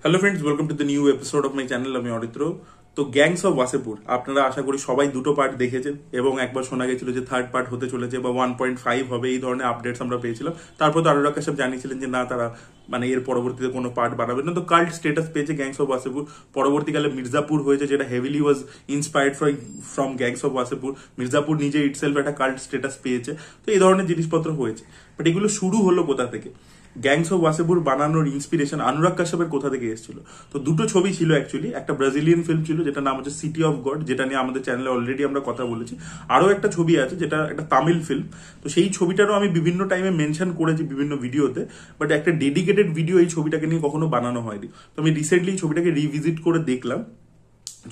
Hello friends, welcome to the new episode of my channel. আমি অরিত্র। তো gangs of Wasseypur আপনারা আশা করি সবাই দুটো পার্ট দেখেছেন এবং একবার শোনা গেছিল যে থার্ড পার্ট হতে চলেছে বা 1.5 হবে, এই ধরনের আপডেটস আমরা পেয়েছিলাম। তারপর তো অনুরাগ কাশ্যপ জানিয়েছিলেন যে না, তারা মানে এর পরবর্তীতে কোনো পার্ট বানাবে না। তো কাল্ট স্টেটাস পেয়েছে গ্যাংস অফ ওয়াসেপুর। পরবর্তীকালে মির্জাপুর হয়েছে, যেটা heavily was inspired from gangs of Wasseypur. Mirzapur নিজে ইটসেলফ একটা কাল্ট স্টেটাস পেয়েছে। তো এই ধরনের জিনিসপত্র হয়েছে, বাট এগুলো শুরু হলো কোথা থেকে? গ্যাংস অফ ওয়াসেপুর বানানোর ইন্সপিরেশন অনুরাগ কাশ্যপের কোথা থেকে এসেছিল? তো দুটো ছবি ছিল অ্যাকচুয়ালি। একটা ব্রাজিলিয়ান ফিল্ম ছিল যেটা নাম হচ্ছে সিটি অফ গড, যেটা নিয়ে আমাদের চ্যানেলে অলরেডি আমরা কথা বলেছি। আরও একটা ছবি আছে যেটা একটা তামিল ফিল্ম। তো সেই ছবিটারও আমি বিভিন্ন টাইমে মেনশন করেছি বিভিন্ন ভিডিওতে, বাট একটা ডেডিকেটেড ভিডিও এই ছবিটাকে নিয়ে কখনো বানানো হয়নি। তো আমি রিসেন্টলি ছবিটাকে রিভিজিট করে দেখলাম।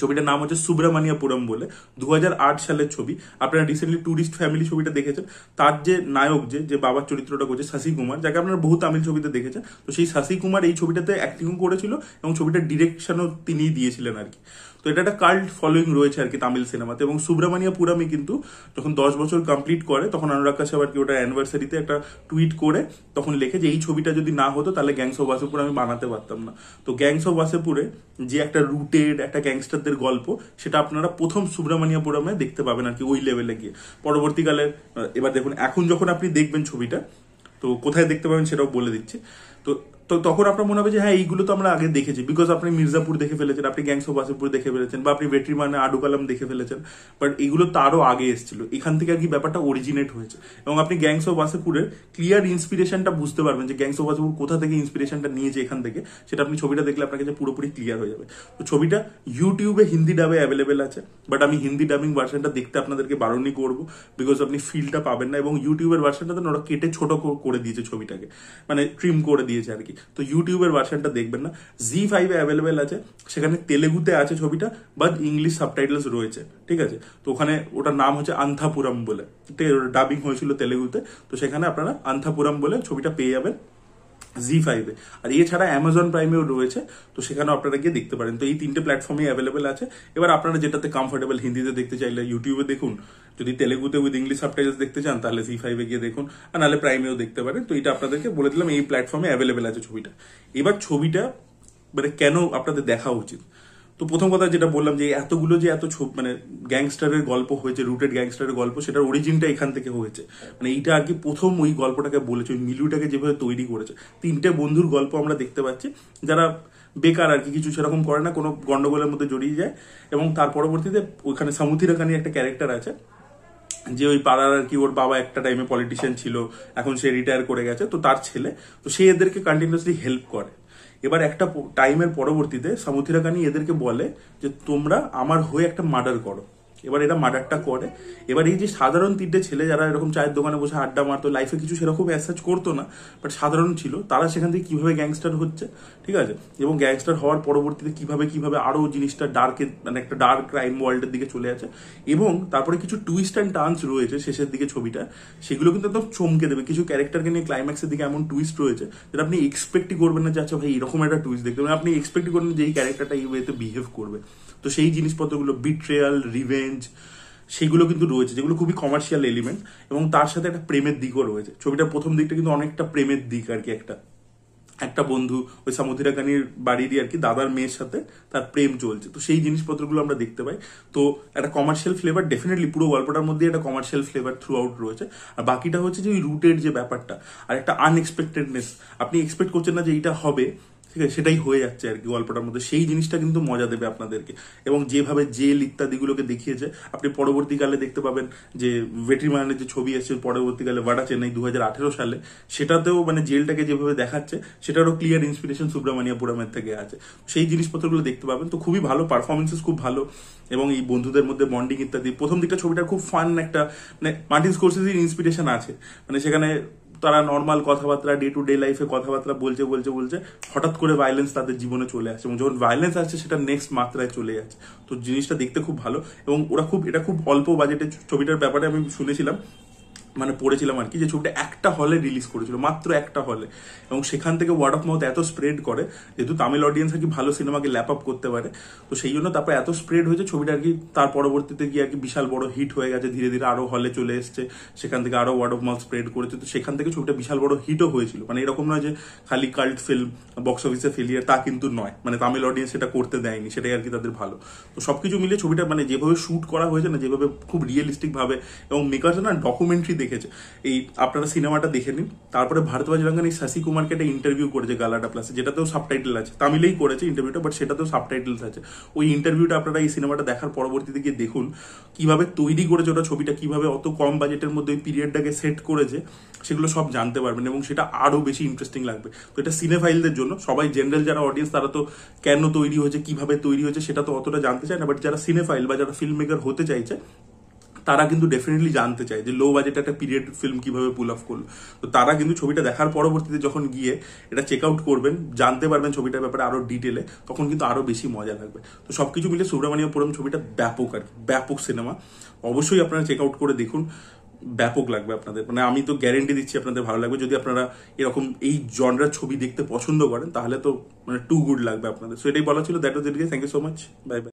ছবিটার নাম হচ্ছে সুব্রমণিয়াপুরম বলে, 2008 সালের ছবি। আপনারা রিসেন্টলি টুরিস্ট ফ্যামিলি ছবিটা দেখেছেন। তার যে নায়ক যে বাবার চরিত্রটা করছে শশী কুমার, যাকে আপনারা বহু তামিল ছবিতে দেখেছেন। তো সেই শশী কুমার এই ছবিটাতে অ্যাক্টিং করেছিল এবং ছবিটার ডিরেকশনও তিনিই দিয়েছিলেন আর কি। তো এটা একটা কাল্ট ফলোয়িং রয়েছে আর কি তামিল সিনেমাতে। এবং সুব্রমণিয়াপুরমে কিন্তু যখন 10 বছর কমপ্লিট করে, তখন অনুরাগ কাশ্যপ আর কি ওটা অ্যানিভার্সারিতে একটা টুইট করে তখন লেখে যে এই ছবিটা যদি না হতো তাহলে গ্যাংস অফ ওয়াসেপুর আমি বানাতে পারতাম না। তো গ্যাংস অফ ওয়াসেপুরে যে একটা রুটেড একটা গ্যাংস্টারদের গল্প, সেটা আপনারা প্রথম সুব্রমণিয়াপুরমে দেখতে পাবেন আর কি, ওই লেভেলে গিয়ে। পরবর্তীকালে এবার দেখুন, এখন যখন আপনি দেখবেন ছবিটা, তো কোথায় দেখতে পাবেন সেটাও বলে দিচ্ছি। তো তো তখন আপনার মনে হবে যে হ্যাঁ, এইগুলো তো আমরা আগে দেখেছি, বিকজ আপনি মির্জাপুর দেখে ফেলেছেন, আপনি গ্যাংস অফ ওয়াসেপুর দেখে ফেলেছেন, বা আপনি ভেট্রিমানে আডু কালাম দেখে ফেলেছেন। বাট এগুলো তো আরো আগে এসেছিল, এখান থেকে আর কি ব্যাপারটা অরিজিনেট হয়েছে। এবং আপনি গ্যাংস অফ ওয়াসেপুরের ক্লিয়ার ইন্সপিরেশনটা বুঝতে পারবেন যে গ্যাংস অফ ওয়াসেপুর কোথা থেকে ইন্সপিরেশনটা নিয়েছে এখান থেকে, সেটা আপনি ছবিটা দেখলে আপনার কাছে পুরোপুরি ক্লিয়ার হয়ে যাবে। তো ছবিটা ইউটিউবে হিন্দি ডাবে অ্যাভেলেবেল আছে, বাট আমি হিন্দি ডাবিং ভার্সনটা দেখতে আপনাদেরকে বারণই করবো, বিকজ আপনি ফিলটা পাবেন না। এবং ইউটিউবের ভার্সনটাতে ওরা কেটে ছোট করে দিয়েছে ছবিটাকে, মানে ট্রিম করে দিয়েছে আর কি। তো ইউটিউবের ভার্সনটা দেখবেন না। ZEE5 এ অ্যাভেলেবেল আছে, সেখানে তেলেগুতে আছে ছবিটা, বাট ইংলিশ সাবটাইটেলস রয়েছে, ঠিক আছে। তো ওখানে ওটার নাম হচ্ছে আন্থাপুরম বলে, ডাবিং হয়েছিল তেলেগুতে। তো সেখানে আপনারা আন্থাপুরম বলে ছবিটা পেয়ে যাবেন ZEE5 এ। আর এছাড়া অ্যামাজন প্রাইমেও রয়েছে, তো সেখানেও আপনারা গিয়ে দেখতে পারেন। তো এই তিনটে প্ল্যাটফর্মে অ্যাভেলেবেল আছে। এবার আপনারা যেটাতে কমফোর্টেবল, হিন্দিতে দেখতে চাইলে ইউটিউবে দেখুন, যদি তেলেগুতে উইথ ইংলিশ সাবটাইটেলস দেখতে চান তাহলে ZEE5 এ গিয়ে দেখুন, আর নাহলে প্রাইমেও দেখতে পারেন। তো এটা আপনাদেরকে বলে দিলাম, এই প্ল্যাটফর্মে অ্যাভেলেবেল আছে ছবিটা। এবার ছবিটা মানে কেন আপনাদের দেখা উচিত? তো প্রথম কথা যেটা বললাম, যে এতগুলো যে এত মানে গ্যাংস্টারের গল্প হয়েছে, রুটেড গ্যাংস্টারের গল্প, সেটার অরিজিনটা এখান থেকে হয়েছে। মানে এইটা আর কি প্রথম ওই গল্পটাকে বলেছে, ওই মিলুটাকে যেভাবে তৈরি করেছে। তিনটে বন্ধুর গল্প আমরা দেখতে পাচ্ছি, যারা বেকার আর কি, কিছু সেরকম করে না, কোনো গন্ডগোলের মধ্যে জড়িয়ে যায়। এবং তার পরবর্তীতে ওইখানে সামুথি রাকানির একটা ক্যারেক্টার আছে, যে ওই পাড়ার আর কি, ওর বাবা একটা টাইমে পলিটিশিয়ান ছিল, এখন সে রিটায়ার করে গেছে, তো তার ছেলে। তো সে এদেরকে কন্টিনিউসলি হেল্প করে। এবার একটা টাইমের পরবর্তীতে সামুথি রাকানি এদেরকে বলে যে তোমরা আমার হয়ে একটা মার্ডার করো। এবার এরা মার্ডারটা করে। এবার এই যে সাধারণ তিনটে ছেলে যারা এরকম চায়ের দোকানে বসে আড্ডা মারতো, লাইফে কিছু সেরকম অ্যাসাজ করতো না, বাট সাধারণ ছিল, তারা সেখান থেকে কিভাবে গ্যাংস্টার হচ্ছে, ঠিক আছে। এবং গ্যাংস্টার হওয়ার পরবর্তীতে কিভাবে আরো জিনিসটা ডার্কে, মানে একটা ডার্ক ক্রাইম ওয়ার্ল্ডের দিকে চলে আছে। এবং তারপরে কিছু টুইস্ট অ্যান্ড টার্নস রয়েছে শেষের দিকে ছবিটা, সেগুলো কিন্তু একদম চমকে দেবে। কিছু ক্যারেক্টারকে নিয়ে ক্লাইম্যাক্সের দিকে এমন টুইস্ট রয়েছে যেটা আপনি এক্সপেক্টই করবেন না, যে আচ্ছা ভাই এরকম একটা টুইস্ট দেখতে, মানে আপনি এক্সপেক্টই করবেন যে এই ক্যারেক্টারটা এই ওয়েতে বিহেভ করবে। তো সেই জিনিসপত্রগুলো, বিট্রেয়াল, রিভেঞ্জ, সেগুলো কিন্তু রয়েছে, যেগুলো খুবই কমার্শিয়াল এলিমেন্ট। এবং তার সাথে একটা প্রেমের দিকও রয়েছে। ছবিটার প্রথম দিকটা কিন্তু অনেকটা প্রেমের দিক আর কি। একটা বন্ধু ওই সামুথি রাকানির বাড়িরই আর কি দাদার মেয়ের সাথে তার প্রেম চলছে। তো সেই জিনিসপত্রগুলো আমরা দেখতে পাই। তো একটা কমার্শিয়াল ফ্লেভার ডেফিনেটলি পুরো গল্পটার মধ্যে একটা কমার্শিয়াল ফ্লেভার থ্রু আউট রয়েছে। আর বাকিটা হচ্ছে যে ওই রুটেড যে ব্যাপারটা, আর একটা আনএক্সপেক্টেডনেস, আপনি এক্সপেক্ট করছেন না যে এইটা হবে, ঠিক আছে, সেটাই হয়ে যাচ্ছে আর কি গল্পটার মধ্যে। সেই জিনিসটা কিন্তু মজা দেবে আপনাদেরকে। এবং যেভাবে জেল ইত্যাদিগুলোকে দেখিয়েছে, আপনি পরবর্তীকালে দেখতে পাবেন যে ভেট্রিমানের যে ছবি এসেছে পরবর্তীকালে ভাড়া চেন্নাই 2018 সালে, সেটাতেও মানে জেলটাকে যেভাবে দেখাচ্ছে, সেটারও ক্লিয়ার ইন্সপিরেশন সুব্রমণিয়াপুরমের থেকে আছে। সেই জিনিসপত্রগুলো দেখতে পাবেন। তো খুবই ভালো পারফরমেন্সেস, খুব ভালো। এবং এই বন্ধুদের মধ্যে বন্ডিং ইত্যাদি, প্রথম দিকটা ছবিটা খুব ফান একটা, মানে মার্টিন স্কোরসেসির ইন্সপিরেশন আছে। মানে সেখানে তারা নর্মাল কথাবার্তা, ডে টু ডে লাইফে কথাবার্তা বলছে হঠাৎ করে ভায়োলেন্স তাদের জীবনে চলে আসছে, এবং যখন ভায়োলেন্স আসছে সেটা নেক্সট মাত্রায় চলে যাচ্ছে। তো জিনিসটা দেখতে খুব ভালো। এবং এটা খুব অল্প বাজেটের ছবিটার ব্যাপারে আমি শুনেছিলাম মানে পড়েছিলাম আর কি, যে ছবিটা একটা হলে রিলিজ করেছিল, মাত্র একটা হলে, এবং সেখান থেকে ওয়ার্ড অফ মাউথ এত স্প্রেড করে, যেহেতু তামিল অডিয়েন্স আর কি ভালো সিনেমাকে ল্যাপ আপ করতে পারে, তো সেই জন্য তারপর এত স্প্রেড হয়েছে ছবিটা আর কি, তার পরবর্তীতে গিয়ে আর কি বিশাল বড় হিট হয়ে গেছে, ধীরে ধীরে আরো হলে চলে এসছে, সেখান থেকে আরো ওয়ার্ড অফ মাউথ স্প্রেড করেছে, তো সেখান থেকে ছবিটা বিশাল বড় হিটও হয়েছিল। মানে এরকম নয় যে খালি কাল্ট ফিল্ম বক্স অফিসে ফেলিয়ার, তা কিন্তু নয়, মানে তামিল অডিয়েন্স সেটা করতে দেয়নি, সেটাই আর কি তাদের ভালো। তো সবকিছু মিলে ছবিটা মানে যেভাবে শুট করা হয়েছে না, যেভাবে খুব রিয়েলিস্টিক ভাবে, এবং মেকার্স না ডকুমেন্টারি দেখেছে, এই আপনারা সিনেমাটা দেখে নিন। তারপরে ভারতবাজ রঙ্গন এই শশী কুমারকে একটা ইন্টারভিউ করেছে গালাটা প্লাসে, যেটাতেও সাবটাইটেল আছে, তামিলেই করেছে ইন্টারভিউটা, বাট সেটাতেও সাবটাইটেলস আছে। ওই ইন্টারভিউটা আপনারা এই সিনেমাটা দেখার পরবর্তীতে গিয়ে দেখুন কিভাবে তৈরি করেছে ওটা, ছবিটা কিভাবে অত কম বাজেটের মধ্যে ওই পিরিয়ডটাকে সেট করেছে, সেগুলো সব জানতে পারবেন, এবং সেটা আরো বেশি ইন্টারেস্টিং লাগবে। তো এটা সিনেফাইলদের জন্য, সবাই জেনারেল যারা অডিয়েন্স তারা তো কেন তৈরি হয়েছে, কিভাবে তৈরি হয়েছে সেটা তো অতটা জানতে চায় না, বাট যারা সিনেফাইল বা যারা ফিল্ম মেকার হতে চাইছে তারা কিন্তু ডেফিনেটলি জানতে চায় যে লো বাজেট একটা পিরিয়ড ফিল্ম কিভাবে পুল অফ করলো। তো তারা কিন্তু ছবিটা দেখার পরবর্তীতে যখন গিয়ে এটা চেক আউট করবেন, জানতে পারবেন ছবিটার ব্যাপারে আরো ডিটেলে, তখন কিন্তু আরো বেশি মজা লাগবে। তো সবকিছু মিলে সুব্রমণিয়াপুরম ছবিটা ব্যাপক আর কি, ব্যাপক সিনেমা, অবশ্যই আপনারা চেক আউট করে দেখুন, ব্যাপক লাগবে আপনাদের, মানে আমি তো গ্যারেন্টি দিচ্ছি আপনাদের ভালো লাগবে। যদি আপনারা এরকম এই জনরার ছবি দেখতে পছন্দ করেন, তাহলে তো মানে টু গুড লাগবে আপনাদের। সো এটাই বলা ছিল, that was it guys, thank you so much, bye by.